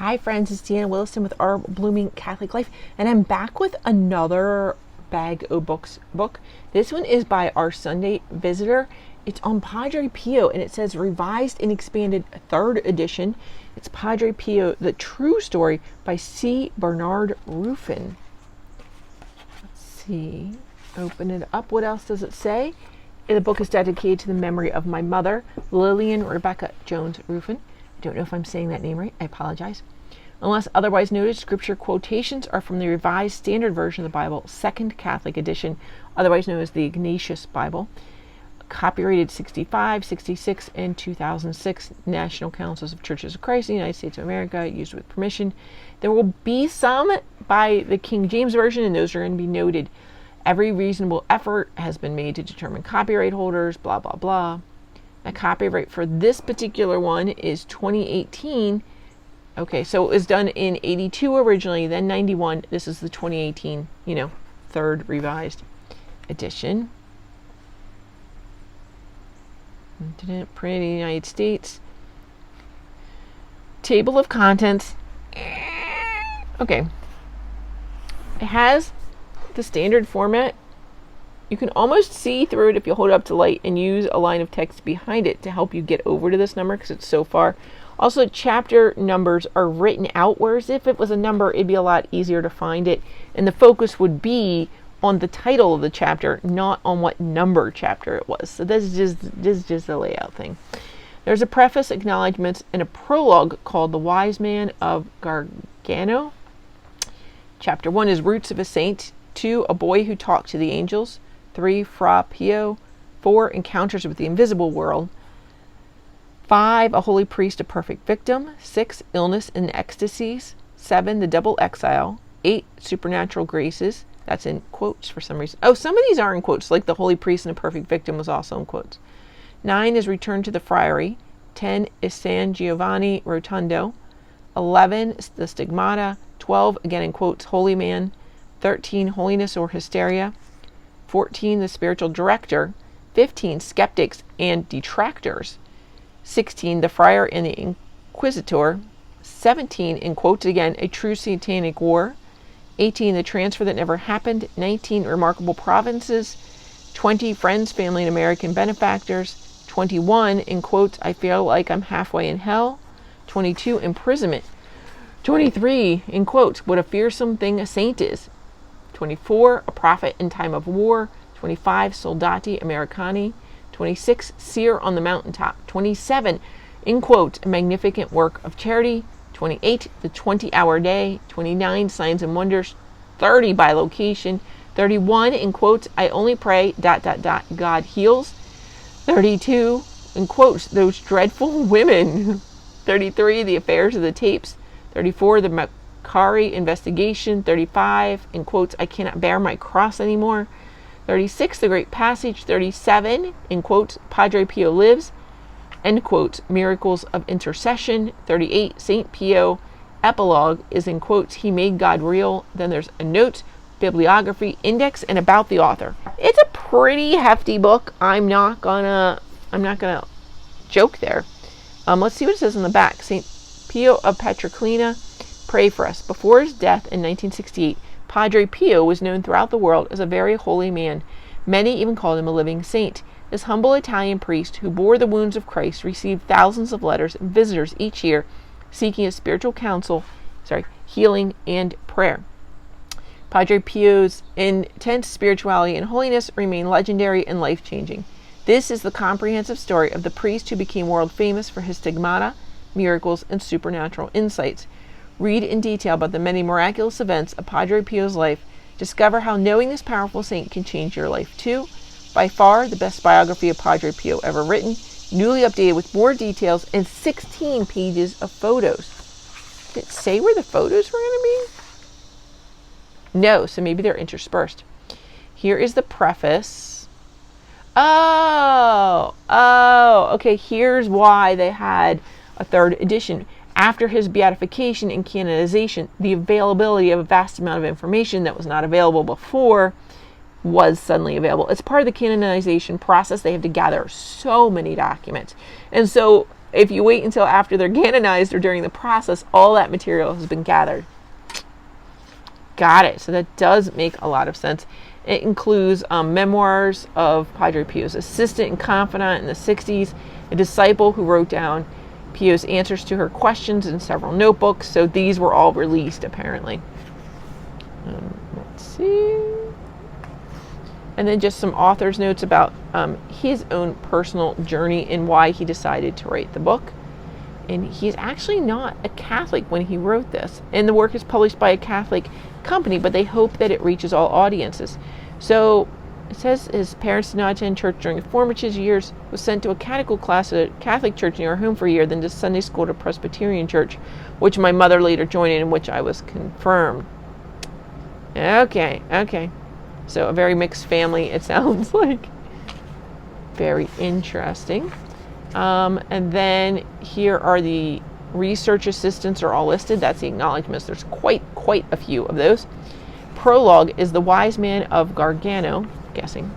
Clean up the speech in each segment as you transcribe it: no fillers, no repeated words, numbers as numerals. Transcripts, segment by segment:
Hi friends, it's Deanna Williston with Our Blooming Catholic Life, and I'm back with another Bag o' Books book. This one is by our Sunday visitor. It's on Padre Pio, and it says Revised and Expanded 3rd Edition. It's Padre Pio, The True Story by C. Bernard Ruffin. Let's see. Open it up. What else does it say? The book is dedicated to the memory of my mother, Lillian Rebecca Jones Ruffin. I don't know if I'm saying that name right. I apologize. Unless otherwise noted, scripture quotations are from the Revised Standard Version of the Bible, Second Catholic Edition, otherwise known as the Ignatius Bible. Copyrighted 65, 66, and 2006. National Councils of Churches of Christ in the United States of America, used with permission. There will be some by the King James Version, and those are going to be noted. Every reasonable effort has been made to determine copyright holders, blah, blah, blah. The copyright for this particular one is 2018. Okay, so it was done in 82 originally, then 91. This is the 2018, third revised edition. Printed in the United States. Table of contents. Okay. It has the standard format. You can almost see through it if you hold it up to light and use a line of text behind it to help you get over to this number because it's so far. Also, chapter numbers are written out, whereas if it was a number, it'd be a lot easier to find it. And the focus would be on the title of the chapter, not on what number chapter it was. So this is just a layout thing. There's a preface, acknowledgments, and a prologue called The Wise Man of Gargano. Chapter 1 is Roots of a Saint. 2, A Boy Who Talked to the Angels. 3, Fra Pio. 4, Encounters with the Invisible World. 5, A Holy Priest, a Perfect Victim. 6, Illness and Ecstasies. 7, The Double Exile. 8, Supernatural Graces. That's in quotes for some reason. Oh, some of these are in quotes, like The Holy Priest and a Perfect Victim was also in quotes. 9 is Return to the Friary. 10 is San Giovanni Rotondo. 11 is The Stigmata. 12, again in quotes, Holy Man. 13, Holiness or Hysteria. 14, The Spiritual Director. 15, Skeptics and Detractors. 16, The Friar and the Inquisitor. 17, in quotes again, A True Satanic War. 18, The Transfer That Never Happened. 19, Remarkable Provinces. 20, Friends, Family, and American Benefactors. 21, in quotes, I Feel Like I'm Halfway in Hell. 22, Imprisonment. 23, in quotes, What a Fearsome Thing a Saint Is. 24, A Prophet in Time of War. 25, Soldati Americani. 26, Seer on the Mountaintop. 27, in quotes, A Magnificent Work of Charity. 28, The 20-Hour Day. 29, Signs and Wonders. 30, By Location. 31, in quotes, I Only Pray, ... God Heals. 32, in quotes, Those Dreadful Women. 33, The Affairs of the Tapes. 34, The Macari Investigation. 35, in quotes, I Cannot Bear My Cross Anymore. 36, The Great Passage. 37, in quotes, Padre Pio Lives. End quotes, Miracles of Intercession. 38, St. Pio. Epilogue is in quotes, He Made God Real. Then there's a note, bibliography, index, and about the author. It's a pretty hefty book. I'm not gonna joke there. Let's see what it says on the back. St. Pio of Petriclina, pray for us. Before his death in 1968, Padre Pio was known throughout the world as a very holy man. Many even called him a living saint. This humble Italian priest who bore the wounds of Christ received thousands of letters and visitors each year seeking his spiritual healing and prayer. Padre Pio's intense spirituality and holiness remain legendary and life-changing. This is the comprehensive story of the priest who became world famous for his stigmata, miracles, and supernatural insights. Read in detail about the many miraculous events of Padre Pio's life. Discover how knowing this powerful saint can change your life too. By far the best biography of Padre Pio ever written, newly updated with more details and 16 pages of photos. Did it say where the photos were going to be? No, so maybe they're interspersed. Here is the preface. Okay, here's why they had a 3rd edition. After his beatification and canonization, the availability of a vast amount of information that was not available before was suddenly available. It's part of the canonization process. They have to gather so many documents. And so if you wait until after they're canonized or during the process, all that material has been gathered. Got it. So that does make a lot of sense. It includes memoirs of Padre Pio's assistant and confidant in the 60s, a disciple who wrote down Pio's answers to her questions in several notebooks. So these were all released, apparently. Let's see. And then just some author's notes about his own personal journey and why he decided to write the book. And he's actually not a Catholic when he wrote this. And the work is published by a Catholic company, but they hope that it reaches all audiences. So it says his parents did not attend church during the formative years, was sent to a catechetical class at a Catholic church near our home for a year, then to Sunday school at a Presbyterian church, which my mother later joined in which I was confirmed. Okay. So a very mixed family, it sounds like. Very interesting. And then here are the research assistants are all listed. That's the acknowledgments. There's quite a few of those. Prologue is the wise man of Gargano, guessing.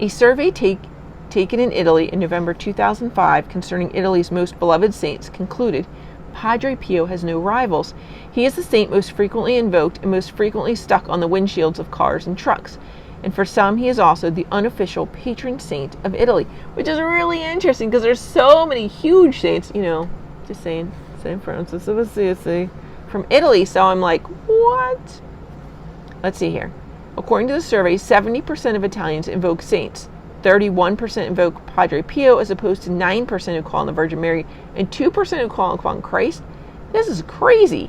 A survey taken in Italy in November 2005 concerning Italy's most beloved saints concluded Padre Pio has no rivals. He is the saint most frequently invoked and most frequently stuck on the windshields of cars and trucks. And for some, he is also the unofficial patron saint of Italy, which is really interesting because there's so many huge saints, just saying, St. Francis of Assisi from Italy. So I'm like, what? Let's see here. According to the survey, 70% of Italians invoke saints. 31% invoke Padre Pio as opposed to 9% who call on the Virgin Mary and 2% who call on Christ. This is crazy.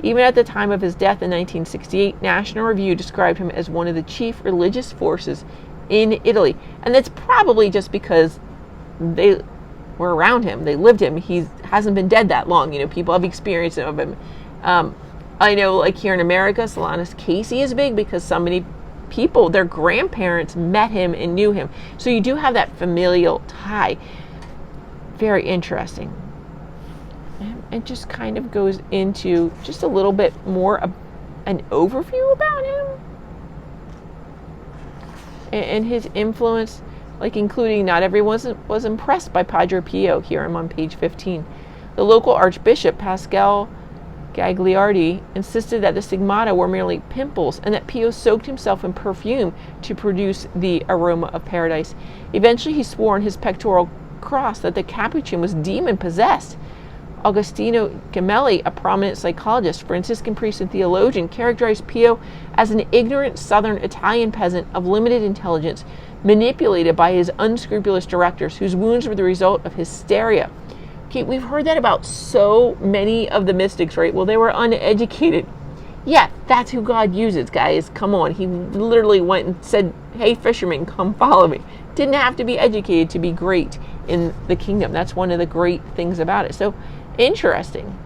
Even at the time of his death in 1968, National Review described him as one of the chief religious forces in Italy. And that's probably just because they were around him. They lived him. He hasn't been dead that long. People have experience of him. I know, like here in America, Solanus Casey is big because so many people, their grandparents met him and knew him. So you do have that familial tie. Very interesting. It just kind of goes into just a little bit more an overview about him and his influence, like including not everyone was impressed by Padre Pio. Here I'm on page 15. The local Archbishop Pascal Gagliardi insisted that the stigmata were merely pimples and that Pio soaked himself in perfume to produce the aroma of paradise. Eventually he swore on his pectoral cross that the capuchin was demon-possessed. Agostino Gemelli, a prominent psychologist, Franciscan priest and theologian, characterized Pio as an ignorant southern Italian peasant of limited intelligence, manipulated by his unscrupulous directors, whose wounds were the result of hysteria. Okay, we've heard that about so many of the mystics, right? Well, they were uneducated. Yeah, that's who God uses, guys. Come on. He literally went and said, hey, fishermen, come follow me. Didn't have to be educated to be great in the kingdom. That's one of the great things about it. So interesting.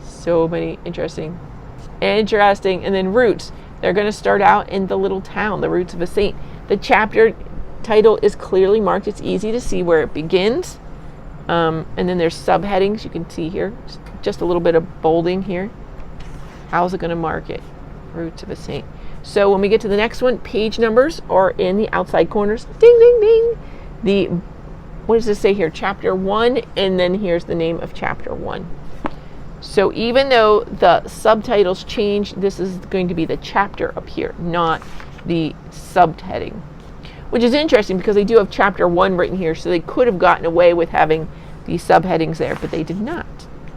So many interesting. And then roots. They're going to start out in the little town, the roots of a saint. The chapter title is clearly marked. It's easy to see where it begins. And then there's subheadings you can see here. Just a little bit of bolding here. How's it going to mark it? Roots of a saint. So when we get to the next one, page numbers are in the outside corners. Ding, ding, ding. What does this say here? Chapter 1, and then here's the name of chapter 1. So even though the subtitles change, this is going to be the chapter up here, not the subheading. Which is interesting because they do have chapter 1 written here, so they could have gotten away with having the subheadings there, but they did not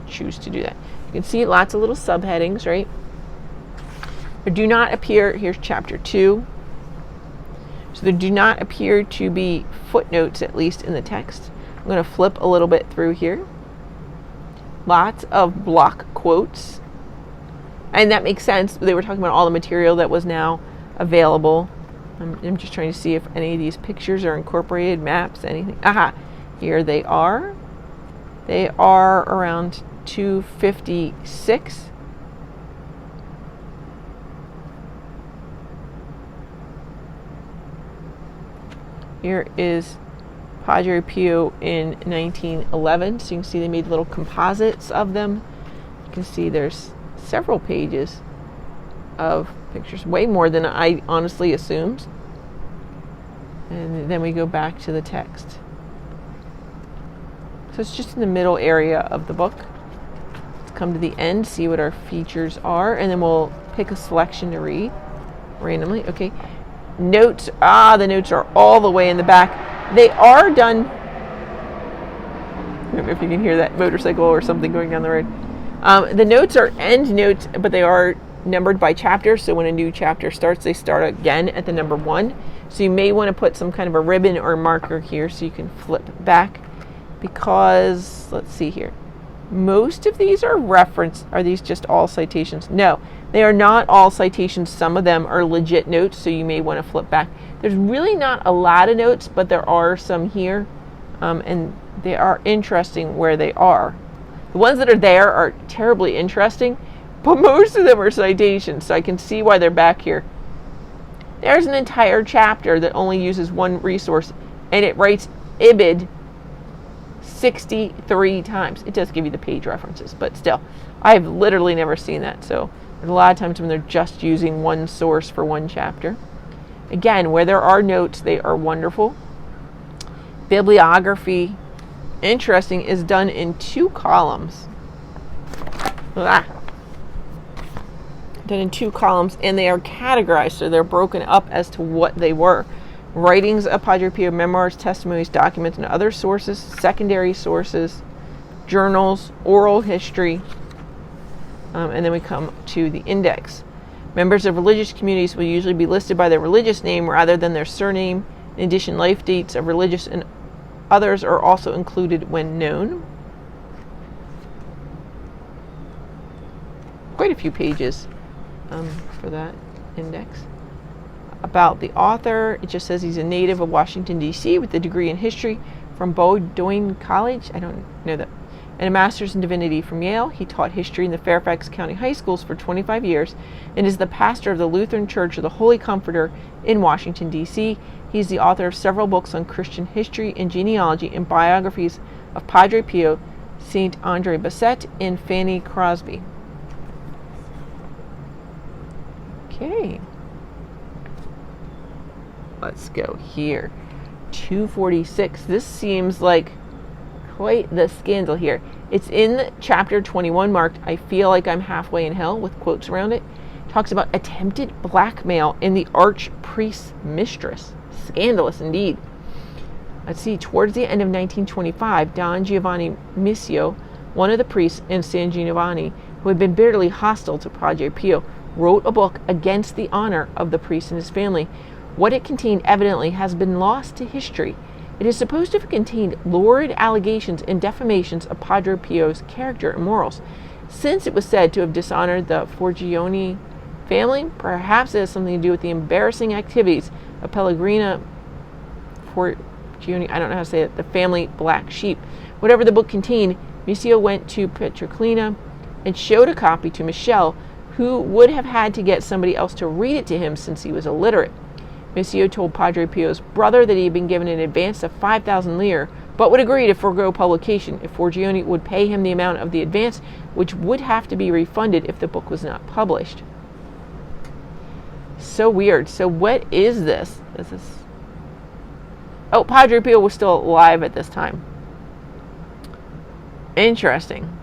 choose to do that. You can see lots of little subheadings, right? There do not appear, here's chapter 2. So there do not appear to be footnotes, at least in the text. I'm going to flip a little bit through here. Lots of block quotes. And that makes sense. They were talking about all the material that was now available. I'm just trying to see if any of these pictures are incorporated, maps, anything. Aha, here they are. They are around 256. Here is Padre Pio in 1911. So you can see they made little composites of them. You can see there's several pages of pictures, way more than I honestly assumed. And then we go back to the text. So it's just in the middle area of the book. Let's come to the end, see what our features are, and then we'll pick a selection to read randomly. Okay. Notes. The notes are all the way in the back. They are done. I don't know if you can hear that motorcycle or something going down the road. The notes are end notes, but they are numbered by chapter. So when a new chapter starts, they start again at the number 1. So you may want to put some kind of a ribbon or marker here so you can flip back. Because, let's see here. Most of these are referenced. Are these just all citations? No, they are not all citations. Some of them are legit notes, so you may want to flip back. There's really not a lot of notes, but there are some here. And they are interesting where they are. The ones that are there are terribly interesting, but most of them are citations, so I can see why they're back here. There's an entire chapter that only uses one resource, and it writes Ibid 63 times. It does give you the page references, but still, I've literally never seen that. So there's a lot of times when they're just using one source for one chapter. Again, where there are notes, they are wonderful. Bibliography, interesting, is done in 2 columns. Done in 2 columns, and they are categorized, so they're broken up as to what they were. Writings of Padre Pio, memoirs, testimonies, documents, and other sources, secondary sources, journals, oral history, and then we come to the index. Members of religious communities will usually be listed by their religious name rather than their surname. In addition, life dates of religious and others are also included when known. Quite a few pages for that index. About the author, it just says he's a native of Washington, D.C. with a degree in history from Bowdoin College. I don't know that. And a master's in divinity from Yale. He taught history in the Fairfax County High Schools for 25 years and is the pastor of the Lutheran Church of the Holy Comforter in Washington, D.C. He's the author of several books on Christian history and genealogy and biographies of Padre Pio, Saint Andre Bessette, and Fanny Crosby. Okay. Let's go here. 246. This seems like quite the scandal here. It's in chapter 21 marked, I feel like I'm halfway in hell, with quotes around it. Talks about attempted blackmail in the archpriest's mistress. Scandalous indeed. Let's see, towards the end of 1925, Don Giovanni Missio, one of the priests in San Giovanni, who had been bitterly hostile to Padre Pio, wrote a book against the honor of the priest and his family. What it contained evidently has been lost to history. It is supposed to have contained lurid allegations and defamations of Padre Pio's character and morals. Since it was said to have dishonored the Forgione family, perhaps it has something to do with the embarrassing activities of Pellegrina Forgione, I don't know how to say it, the family black sheep. Whatever the book contained, Missio went to Petroclina and showed a copy to Michel, who would have had to get somebody else to read it to him since he was illiterate. Missio told Padre Pio's brother that he had been given an advance of 5,000 lire, but would agree to forego publication if Forgione would pay him the amount of the advance, which would have to be refunded if the book was not published. So weird. So what is this? Oh, Padre Pio was still alive at this time. Interesting.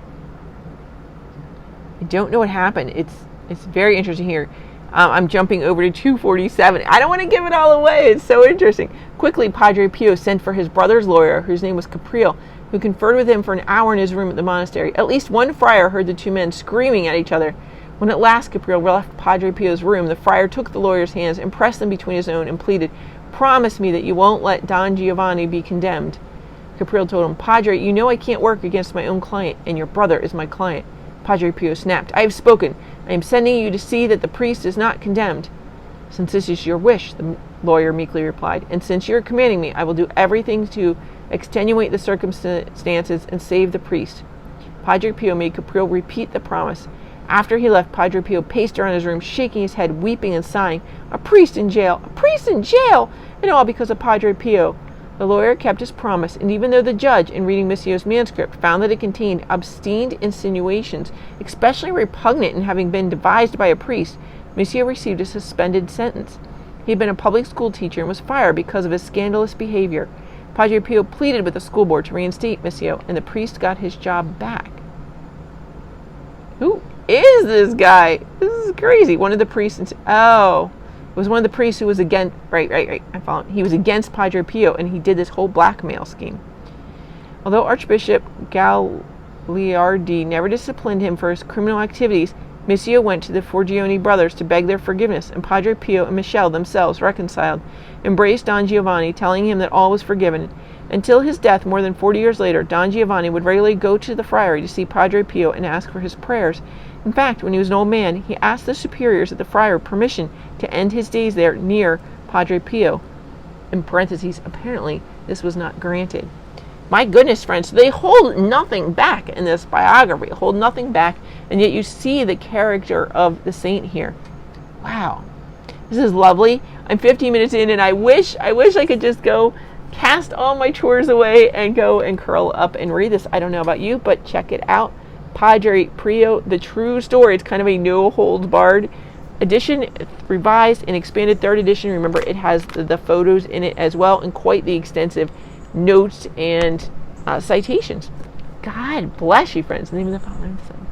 I don't know what happened. It's very interesting here. I'm jumping over to 247. I don't want to give it all away. It's so interesting. Quickly, Padre Pio sent for his brother's lawyer, whose name was Caprile, who conferred with him for an hour in his room at the monastery. At least one friar heard the 2 men screaming at each other. When at last Caprile left Padre Pio's room, the friar took the lawyer's hands and pressed them between his own and pleaded, "Promise me that you won't let Don Giovanni be condemned." Caprile told him, "Padre, you know I can't work against my own client, and your brother is my client." Padre Pio snapped, "I have spoken. I am sending you to see that the priest is not condemned." "Since this is your wish," the lawyer meekly replied, "and since you are commanding me, I will do everything to extenuate the circumstances and save the priest." Padre Pio made Caprile repeat the promise. After he left, Padre Pio paced around his room, shaking his head, weeping and sighing. "A priest in jail! A priest in jail! And all because of Padre Pio." The lawyer kept his promise, and even though the judge, in reading Missio's manuscript, found that it contained obscene insinuations, especially repugnant in having been devised by a priest, Missio received a suspended sentence. He had been a public school teacher and was fired because of his scandalous behavior. Padre Pio pleaded with the school board to reinstate Missio, and the priest got his job back. Who is this guy? This is crazy. One of the priests, it was one of the priests who was against, right, I followed. He was against Padre Pio, and he did this whole blackmail scheme. Although Archbishop Gagliardi never disciplined him for his criminal activities, Missio went to the Forgione brothers to beg their forgiveness, and Padre Pio and Michele themselves reconciled, embraced Don Giovanni, telling him that all was forgiven. Until his death more than 40 years later, Don Giovanni would regularly go to the friary to see Padre Pio and ask for his prayers. In fact, when he was an old man, he asked the superiors at the friary permission to end his days there near Padre Pio. In parentheses, apparently this was not granted. My goodness, friends, they hold nothing back in this biography, hold nothing back, and yet you see the character of the saint here. Wow. This is lovely. I'm 15 minutes in, and I wish I could just go cast all my chores away and go and curl up and read this. I don't know about you, but check it out. Padre Pio, The True Story. It's kind of a no-holds-barred edition, revised and expanded 3rd edition. Remember, it has the photos in it as well, and quite the extensive notes and citations. God bless you, friends. In the name of the Father and the Son